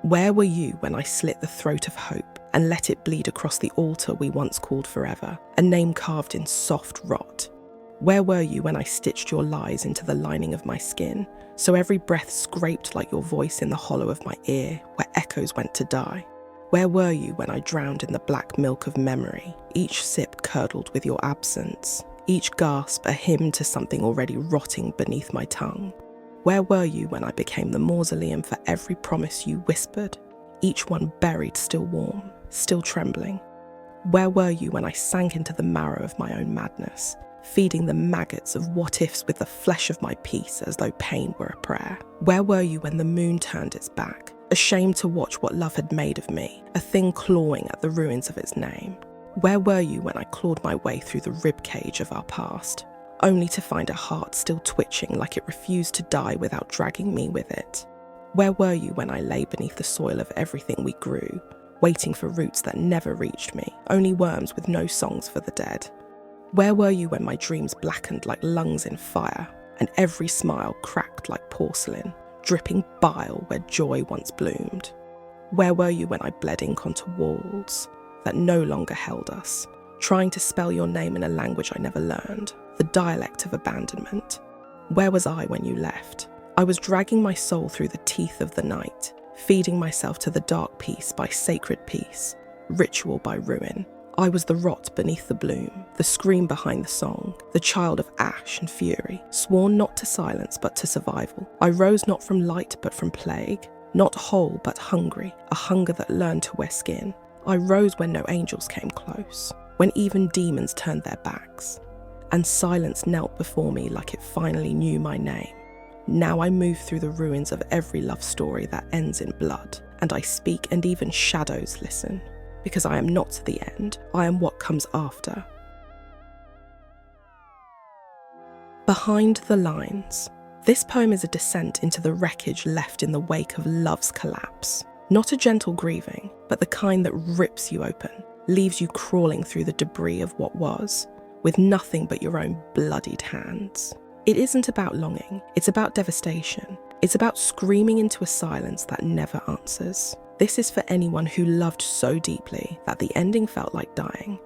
Where were you when I slit the throat of hope and let it bleed across the altar we once called forever, a name carved in soft rot? Where were you when I stitched your lies into the lining of my skin, so every breath scraped like your voice in the hollow of my ear, where echoes went to die? Where were you when I drowned in the black milk of memory, each sip curdled with your absence, each gasp a hymn to something already rotting beneath my tongue? Where were you when I became the mausoleum for every promise you whispered, each one buried still warm, still trembling? Where were you when I sank into the marrow of my own madness, feeding the maggots of what-ifs with the flesh of my peace as though pain were a prayer? Where were you when the moon turned its back, ashamed to watch what love had made of me, a thing clawing at the ruins of its name? Where were you when I clawed my way through the ribcage of our past, only to find a heart still twitching like it refused to die without dragging me with it? Where were you when I lay beneath the soil of everything we grew, waiting for roots that never reached me, only worms with no songs for the dead? Where were you when my dreams blackened like lungs in fire, and every smile cracked like porcelain, dripping bile where joy once bloomed? Where were you when I bled ink onto walls that no longer held us, trying to spell your name in a language I never learned, the dialect of abandonment? Where was I when you left? I was dragging my soul through the teeth of the night, feeding myself to the dark peace by sacred peace, ritual by ruin. I was the rot beneath the bloom, the scream behind the song, the child of ash and fury, sworn not to silence but to survival. I rose not from light but from plague, not whole but hungry, a hunger that learned to wear skin. I rose when no angels came close, when even demons turned their backs, and silence knelt before me like it finally knew my name. Now I move through the ruins of every love story that ends in blood, and I speak and even shadows listen. Because I am not the end, I am what comes after. Behind the lines. This poem is a descent into the wreckage left in the wake of love's collapse. Not a gentle grieving, but the kind that rips you open, leaves you crawling through the debris of what was, with nothing but your own bloodied hands. It isn't about longing, it's about devastation. It's about screaming into a silence that never answers. This is for anyone who loved so deeply that the ending felt like dying,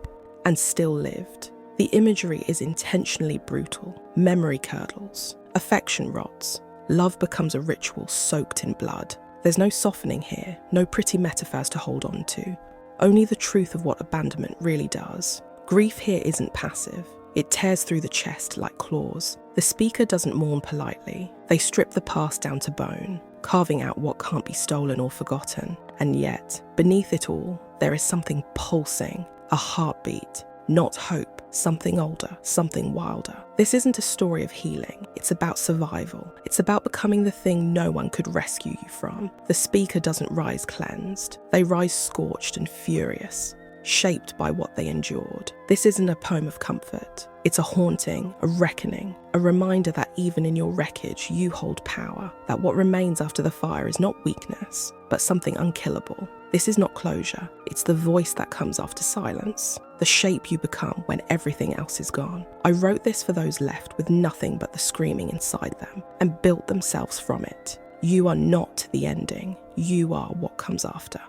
and still lived. The imagery is intentionally brutal. Memory curdles. Affection rots. Love becomes a ritual soaked in blood. There's no softening here, no pretty metaphors to hold on to. Only the truth of what abandonment really does. Grief here isn't passive. It tears through the chest like claws. The speaker doesn't mourn politely. They strip the past down to bone, carving out what can't be stolen or forgotten. And yet, beneath it all, there is something pulsing, a heartbeat, not hope, something older, something wilder. This isn't a story of healing, it's about survival. It's about becoming the thing no one could rescue you from. The speaker doesn't rise cleansed, they rise scorched and furious, shaped by what they endured. This isn't a poem of comfort. It's a haunting, a reckoning, a reminder that even in your wreckage, you hold power, that what remains after the fire is not weakness, but something unkillable. This is not closure. It's the voice that comes after silence, the shape you become when everything else is gone. I wrote this for those left with nothing but the screaming inside them and built themselves from it. You are not the ending. You are what comes after.